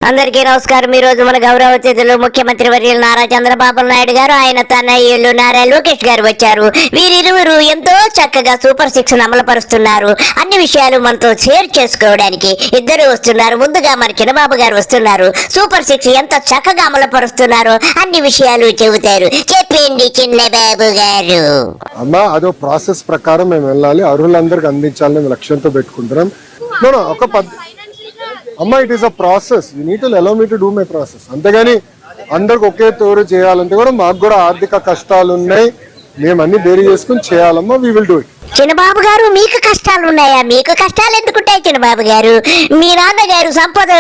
అందరికీ నమస్కారం. ఈ రోజు మన గౌరవ అతిథులు ముఖ్యమంత్రి వర్యులు నారా చంద్రబాబు నాయుడు గారు, ఆయన తనయ్యులు నారా లోకేష్ గారు వచ్చారు. వీరిరువురు ఎంతో చక్కగా సూపర్ 6 అమలు పరుస్తున్నారు. అన్ని విషయాలు మనతో షేర్ చేసుకోవడానికి ఇద్దరు వస్తున్నారు. ముందుగా మన చిన్నబాబు గారు వస్తున్నారు. సూపర్ 6 ఎంత చక్కగా అమలు పరుస్తున్నారో అన్ని విషయాలు చెబుతారు. చెప్పండి చిన్నబాబు గారు. అమ్మా, అదో ప్రాసెస్ ప్రకారం మేము వెళ్ళాలి, అర్హులందరికి అందించాలని లక్ష్యంతో పెట్టుకుంటున్నాం. అమ్మా, it is a process. You need to allow me to do my process. అంతేగాని అందరికి ఒకే తోరు చేయాలంటే కూడా మాకు కూడా ఆర్థిక కష్టాలు ఉన్నాయి. మేము అన్ని బేరీ చేసుకుని చేయాలమ్మా. We will do it. చిన్నబాబు గారు, మీకు కష్టాలు ఉన్నాయా? మీకు కష్టాలు ఎందుకుంటాయి చిన్నబాబు గారు? మీ నాన్నగారు సంపద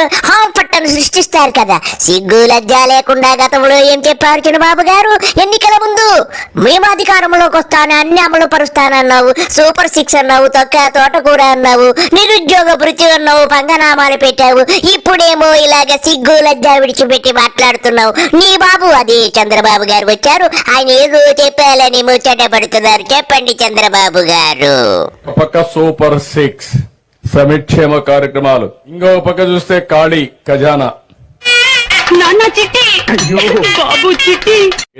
పట్టను సృష్టిస్తారు కదా. సిగ్గు లజ్జ లేకుండా గతంలో ఏం చెప్పారు చిన్నబాబు గారు? ఎన్నికల ముందు మేము అధికారంలోకి వస్తాను, అన్ని అమలు పరుస్తానన్నావు. సూపర్ 6 అన్నావు, తోటకూర అన్నావు, నిరుద్యోగ భృతి అన్నావు, పంగనామాలు పెట్టావు. ఇప్పుడేమో ఇలాగ సిగ్గు లజ్జ విడిచిపెట్టి మాట్లాడుతున్నావు. నీ బాబు అదే చంద్రబాబు గారు వచ్చారు. ఆయన ఏదో చెప్పాలని ముచ్చట పడుతున్నారు. చెప్పండి చంద్రబాబు గారు. ఒక పక్క సూపర్ 6 సంక్షేమ కార్యక్రమాలు, ఇంకో పక్క చూస్తే ఖాళీ ఖజానా.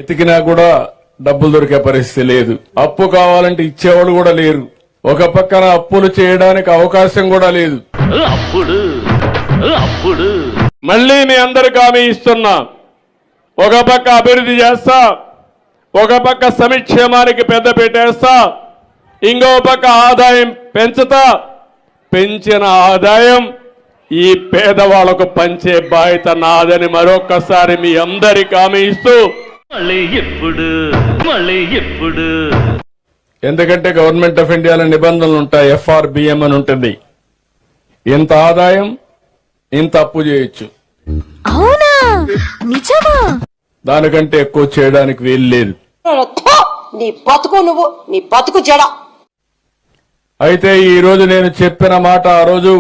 ఎతికినా కూడా డబ్బులు దొరికే పరిస్థితి లేదు. అప్పు కావాలంటే ఇచ్చేవాళ్ళు కూడా లేరు. ఒక పక్కన అప్పులు చేయడానికి అవకాశం కూడా లేదు. మళ్ళీ మీ అందరికి హామీ ఇస్తున్నా, ఒక పక్క అభివృద్ధి చేస్తా, ఒక పక్క సంక్షేమానికి పెద్ద పెట్టేస్తా, ఇంకో పక్క ఆదాయం పెంచుతా. పెంచిన ఆదాయం ఈ పేదవాళ్లకు పంచే బాధ్యత నాదని మరొకసారి మీ అందరికి హామీ ఇస్తూ, ఎందుకంటే గవర్నమెంట్ ఆఫ్ ఇండియాలో నిబంధనలు ఉంటాయి. FRBM అని ఉంటుంది. ఇంత ఆదాయం ఇంత అప్పు చేయొచ్చు. అవునా? నిజమా? దానికంటే ఎక్కువ చేయడానికి వీలు లేదు. నీ బతుకు నువ్వు, నీ బతుకు జడ. అయితే ఈ రోజు నేను చెప్పిన మాట ఆ రోజు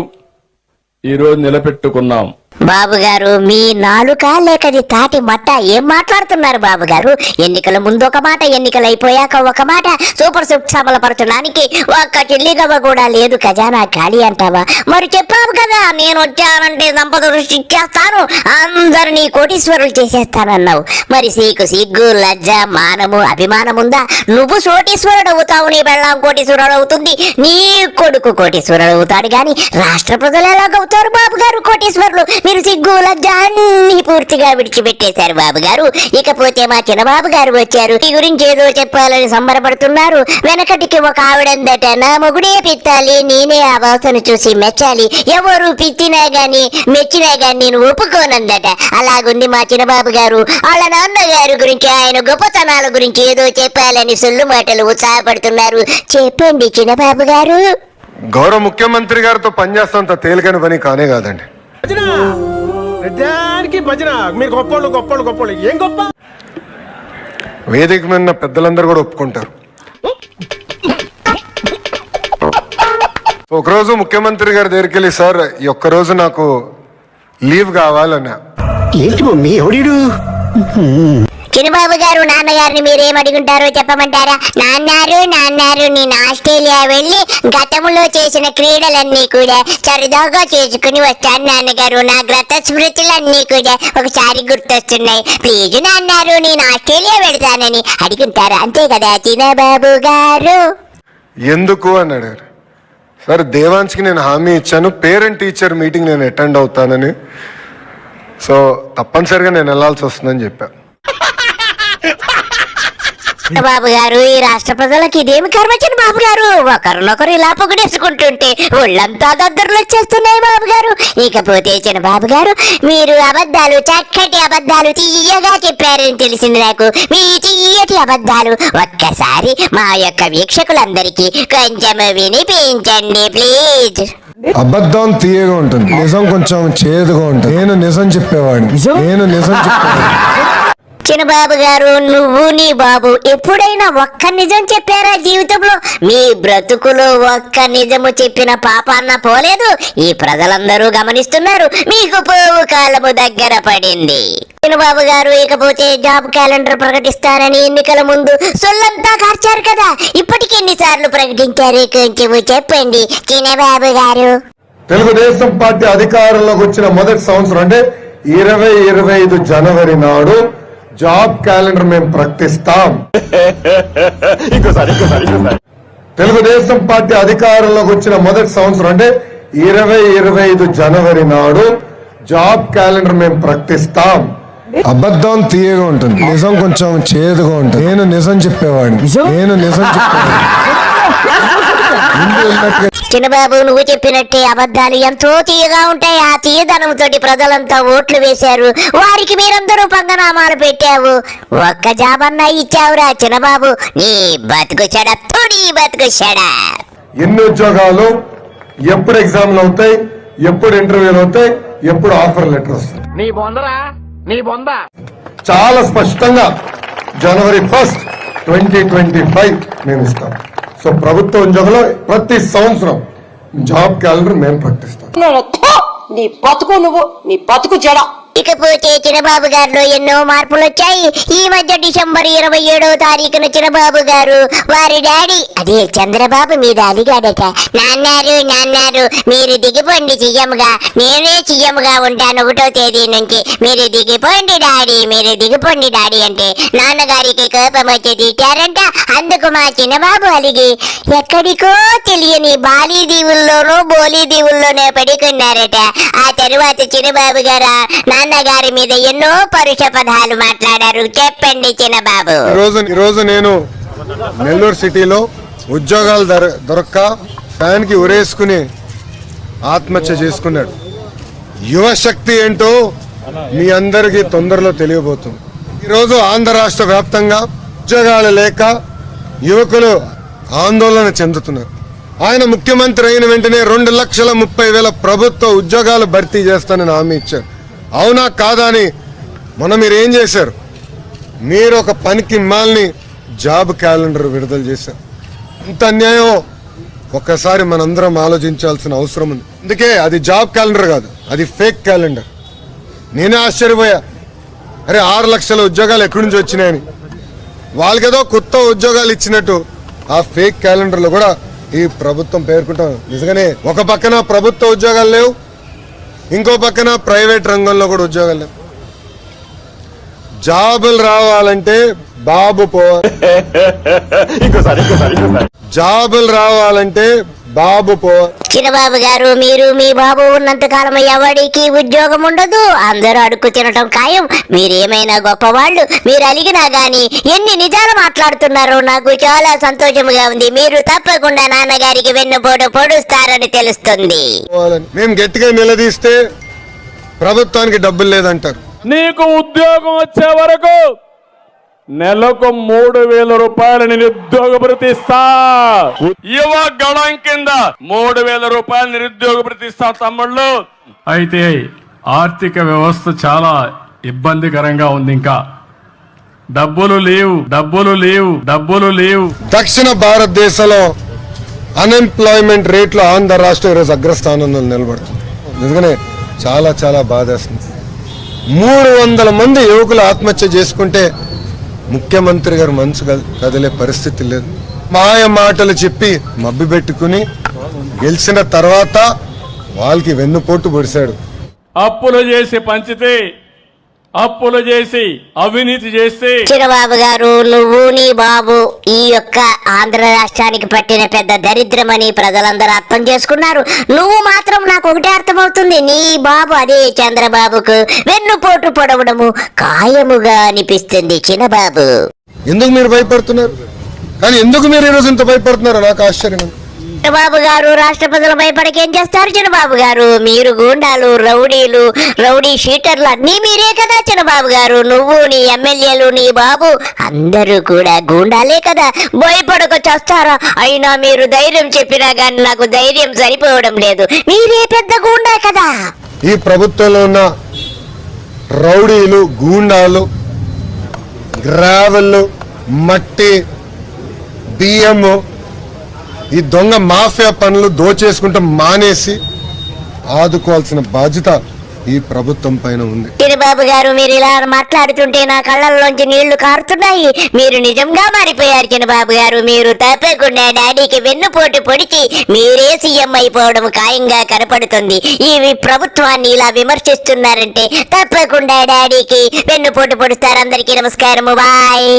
ఈ రోజు నిలబెట్టుకున్నాం. బాబు గారు, మీ నాలుక లేకది తాటి మట్ట. ఏం మాట్లాడుతున్నారు బాబు గారు? ఎన్నికల ముందు ఒక మాట, ఎన్నికలు అయిపోయాక ఒక మాట. సూపర్ 6 అమలు పరచడానికి ఒక్క చిల్లిగవ్వ కూడా లేదు. ఖజానా ఖాళీ అంటావా? మరి చెప్పావు కదా, నేను వచ్చానంటే సంపద సృష్టించేస్తాను, అందరినీ కోటీశ్వరులు చేసేస్తానన్నావు. మరి నీకు సిగ్గు లజ్జ మానము అభిమానం ఉందా? నువ్వు కోటీశ్వరుడు అవుతావు, నీ బెళ్ళం కోటీశ్వరుడు అవుతుంది, నీ కొడుకు కోటీశ్వరుడు అవుతాడు. గాని రాష్ట్ర ప్రజలు ఎలాగవుతారు బాబు గారు కోటీశ్వరులు? మీరు సిగ్గు లజ్జ అన్ని పూర్తిగా విడిచిపెట్టేశారు బాబు గారు. ఇకపోతే మా చిన్నబాబు గారు వచ్చారు. ఈ గురించి ఏదో చెప్పాలని సంబరపడుతున్నారు. వెనకటికి ఒక ఆవిడందట, నా మొగుడే పిత్తాలి, నేనే ఆ వాసన చూసి మెచ్చాలి, ఎవరు పిత్తినా గాని మెచ్చినా గాని నేను ఒప్పుకోనందట. అలాగుంది మా చిన్నబాబు గారు. వాళ్ళ నాన్నగారు గురించి, ఆయన గొప్పతనాల గురించి ఏదో చెప్పాలని సొల్లు మాటలు ఉత్సాహపడుతున్నారు. చెప్పండి చిన్నబాబు గారు. గౌరవ ముఖ్యమంత్రి గారితో పనిచేస్తాంత తేలికైన పని కానే కాదండి. ఏం గొప్ప? వేదిక మీద పెద్దలందరూ కూడా ఒప్పుకుంటారు. ఒకరోజు ముఖ్యమంత్రి గారి దగ్గరికి వెళ్ళి, సార్ ఈ ఒక్కరోజు నాకు లీవ్ కావాలన్నా. ఏంటి మమ్మీ ఎవడు? చిన్నబాబు గారు, నాన్నగారిని మీరేం అడుగుంటారో చెప్పమంటారా? నాన్నారు నేను ఆస్ట్రేలియా వెళ్ళి గతంలో చేసిన క్రీడలన్నీ కూడా సరదాగా చేసుకుని వచ్చాను నాన్నగారు. నా గత స్మృతులన్నీ కూడా ఒకసారి గుర్తొస్తున్నాయి. ప్లీజ్ నాన్నారు, నేను ఆస్ట్రేలియా వెళ్తానని అడుగుంటారు. అంతే కదా చిన్నబాబు గారు? ఎందుకు అని అడిగారు. సార్, దేవాంశ్కి నేను హామీ ఇచ్చాను, పేరెంట్ టీచర్ మీటింగ్ నేను అటెండ్ అవుతానని. సో తప్పనిసరిగా నేను వెళ్లాల్సి వస్తుందని చెప్పాను. బాబు గారు, ఈ రాష్ట్ర ప్రజలకి ఇదేమి కర్మ బాబు గారు? ఒకరినొకరు ఇలా పొగిడేసుకుంటుంటే ఒళ్ళంతా దద్దరులు వచ్చేస్తున్నాయి బాబు గారు. ఇకపోతే చిన్నబాబు గారు, మీరు అబద్ధాలు, చక్కటి అబద్ధాలు తీయగా చెప్పారని తెలిసింది నాకు. మీ తీయటి అబద్ధాలు ఒక్కసారి మా యొక్క వీక్షకులందరికీ కొంచెం వినిపించండి ప్లీజ్. అబద్ధం తీయగా ఉంటుంది, నిజం కొంచెం చేదుగా ఉంటుంది. నేను నిజం చెప్పేవాడిని. చిన్నబాబు గారు, నువ్వు నీ బాబు ఎప్పుడైనా ఒక్క నిజం చెప్పారా జీవితంలో? మీ బ్రతుకులో ఒక్క నిజము చెప్పిన పాపాన్న పోలేదు. ఈ ప్రజలందరూ గమనిస్తున్నారు. మీకు పోవు కాలము దగ్గర పడింది. చిన్నబాబు గారు, ఇకపోతే జాబ్ క్యాలెండర్ ప్రకటిస్తారని ఎన్నికల ముందు సొల్లంతా కార్చారు కదా. ఇప్పటికి ఎన్నిసార్లు ప్రకటించారు కొంచెం చెప్పండి చిన్నబాబు గారు. తెలుగుదేశం పార్టీ అధికారంలోకి వచ్చిన మొదటి సంవత్సరం అంటే 2025 జనవరి నాడు జాబ్ క్యాలెండర్ మేము ప్రకటిస్తాం. తెలుగుదేశం పార్టీ అధికారంలోకి వచ్చిన మొదటి సంవత్సరం అంటే 2025 జనవరి నాడు జాబ్ క్యాలెండర్ మేము ప్రకటిస్తాం. అబద్ధం తీయగా ఉంటుంది, నిజం కొంచెం చేదుగా ఉంటుంది. నేను నిజం చెప్పేవాడిని. చిన్నబాబు, నువ్వు చెప్పినట్టే అబద్ధాలు ఎంతో తీయగా ఉంటాయి. ఆ తీయదనంతో ప్రజలంతా ఓట్లు వేశారు. వారికి మీరందరూ పంగనామాలు పెట్టావు. ఒక్క జాబన్నా ఇచ్చావురా చిన్నబాబు. నీ బతుకు చెడతో నీ బతుకు చెడ. ఎన్ని ఉద్యోగాలు, ఎప్పుడు ఎగ్జామ్లు అవుతాయి, ఎప్పుడు ఇంటర్వ్యూలు అవుతాయి, ఎప్పుడు ఆఫర్ లెటర్ వస్తుంది, చాలా స్పష్టంగా జనవరి 1, 2025 మేము ఇస్తాం. సో ప్రభుత్వ ఉద్యోగంలో ప్రతి సంవత్సరం జాబ్ క్యాలెండర్ మేము ప్రకటిస్తాం. నీ బతుకు నువ్వు, నీ బతుకు జడ. ఇకపోతే చిన్నబాబు గారిలో ఎన్నో మార్పులు వచ్చాయి. ఈ మధ్య డిసెంబర్ 27వ తారీఖున చిన్నబాబు గారు వారి డాడీ అదే చంద్రబాబు మీద అలిగాడట. నాన్నారు మీరు దిగిపోండి సీఎంగా, నేనే సీఎంగా ఉంటాను 1వ తేదీ నుంచి, మీరు దిగిపోండి డాడీ అంటే నాన్నగారికి కోపం వచ్చి తిట్టారంట. అందుకు మా చిన్నబాబు అలిగి ఎక్కడికో తెలియని బాలీ దీవుల్లోనో బోలీ దీవుల్లోనో పడుకున్నారట. ఆ తరువాత చిన్నబాబు గారు నాన్నగారి మీద ఎన్నో పరుష పదాలు మాట్లాడారు. చెప్పండి చిన్నబాబు. ఈ రోజు నేను నెల్లూరు సిటీలో ఉద్యోగాలు దొరక్క ఫ్యాన్ కి ఉరేసుకుని ఆత్మహత్య చేసుకున్నాడు. యువశక్తి ఏంటో మీ అందరికీ తొందరలో తెలియబోతుంది. ఈరోజు ఆంధ్ర రాష్ట్ర వ్యాప్తంగా ఉద్యోగాలు లేక యువకులు ఆందోళన చెందుతున్నారు. ఆయన ముఖ్యమంత్రి అయిన వెంటనే 2,30,000 ప్రభుత్వ ఉద్యోగాలు భర్తీ చేస్తానని హామీ ఇచ్చారు. అవునా కాదా అని మొన్న మీరు ఏం చేశారు? మీరు ఒక పనికి మాల్ని జాబ్ క్యాలెండర్ విడుదల చేశారు. ఇంత అన్యాయం ఒక్కసారి మనందరం ఆలోచించాల్సిన అవసరం ఉంది. అందుకే అది జాబ్ క్యాలెండర్ కాదు, అది ఫేక్ క్యాలెండర్. నేనే ఆశ్చర్యపోయా, అరే 6 లక్షల ఉద్యోగాలు ఎక్కడి నుంచి వచ్చినాయని. వాళ్ళకేదో కొత్త ఉద్యోగాలు ఇచ్చినట్టు ఆ ఫేక్ క్యాలెండర్లో కూడా ఈ ప్రభుత్వం పేర్కొంటాం. నిజంగానే ఒక పక్కన ప్రభుత్వ ఉద్యోగాలు లేవు, ఇంకో పక్కన ప్రైవేట్ రంగంలో కూడా ఉద్యోగాలు లేవు. జాబులు రావాలంటే బాబు జాబులు రావాలంటే బాబు చిన్నబాబు గారు, మీరు మీ బాబు ఉన్నంత కాలం ఎవరికి ఉద్యోగం ఉండదు, అందరూ అడుక్కు తినటం ఖాయం. మీరేమైనా గొప్పవాళ్ళు, మీరు అలిగినా గాని ఎన్ని నిజాలు మాట్లాడుతున్నారో నాకు చాలా సంతోషంగా ఉంది. మీరు తప్పకుండా నాన్నగారికి వెన్నుపోటు పొడుస్తారని తెలుస్తుంది. మేము గట్టిగా నిలదీస్తే ప్రభుత్వానికి డబ్బులు లేదంటారు. నీకు ఉద్యోగం వచ్చే వరకు నెలకు 3,000 రూపాయలు నిరుద్యోగ భృతి ఇస్తా. యువ గళం కింద 3,000 రూపాయలు నిరుద్యోగ భృతి ఇస్తా తమ్ముళ్ళు. అయితే ఆర్థిక వ్యవస్థ చాలా ఇబ్బందికరంగా ఉంది. ఇంకా డబ్బులు లేవు. దక్షిణ భారతదేశంలో అన్ఎంప్లాయ్మెంట్ రేట్లో ఆంధ్ర రాష్ట్రం ఈరోజు అగ్రస్థానంలో నిలబడుతుంది. నిజంగానే చాలా చాలా బాధేస్తుంది. 300 మంది యువకులు ఆత్మహత్య చేసుకుంటే ముఖ్యమంత్రి గారు మనసు కదిలే పరిస్థితి లేదు. మాయ మాటలు చెప్పి మబ్బి పెట్టుకుని గెలిచిన తర్వాత వాళ్ళకి వెన్నుపోటు పొడిశాడు. అప్పులు చేసి పంచితే, అప్పులు చేసి అవినీతి చేస్తే. చిన్నబాబు గారు, నువ్వు నీ బాబు ఈ యొక్క ఆంధ్ర రాష్ట్రానికి పట్టిన పెద్ద దరిద్రమని ప్రజలందరూ అర్థం చేసుకున్నారు. నువ్వు మాత్రం నాకు ఒకటే అర్థమవుతుంది, నీ బాబు అదే చంద్రబాబుకు వెన్నుపోటు పొడవడము ఖాయముగా అనిపిస్తుంది. చిన్నబాబు, ఎందుకు మీరు భయపడుతున్నారు? కానీ ఎందుకు మీరు ఈరోజు ఇంత భయపడుతున్నారు నాకు ఆశ్చర్యం. చిన్నబాబు గారు, రాష్ట్ర ప్రజలు భయపడకేం చేస్తారు చిన్నబాబు గారు? మీరు గూండాలు, రౌడీ షీటర్లు అన్నీ మీరే కదా చిన్నబాబు గారు. నువ్వు, నీ ఎమ్మెల్యేలు, నీ బాబు అందరూ కూడా గూండాలే కదా. భయపడక చేస్తారా? అయినా మీరు ధైర్యం చెప్పినా గానీ నాకు ధైర్యం సరిపోవడం లేదు. మీరే పెద్ద గూండా కదా. ఈ ప్రభుత్వంలో ఉన్న రౌడీలు, గూండాలు, గ్రావెల్, మట్టి, బియ్యము, ఈ దొంగ మాఫియా పనులు దోచేసుకుంటూ మానేసి ఆదుకోవాల్సిన బాధ్యత ఈ ప్రభుత్వం పైన ఉంది. చిరుబాబు గారు, మీరు ఇలా మాట్లాడుతుంటే నా కళ్ళల్లోంచి నీళ్లు కారుతున్నాయి. మీరు నిజంగా మారిపోయారు చిన్నబాబు గారు. మీరు తప్పకుండా డాడీకి వెన్నుపోటు పొడిచి మీరే సీఎం అయిపోవడం ఖాయంగా కనపడుతుంది. ఈ ప్రభుత్వాన్ని ఇలా విమర్శిస్తున్నారంటే తప్పకుండా డాడీకి వెన్నుపోటు పొడుస్తారు. అందరికీ నమస్కారము, బాయ్.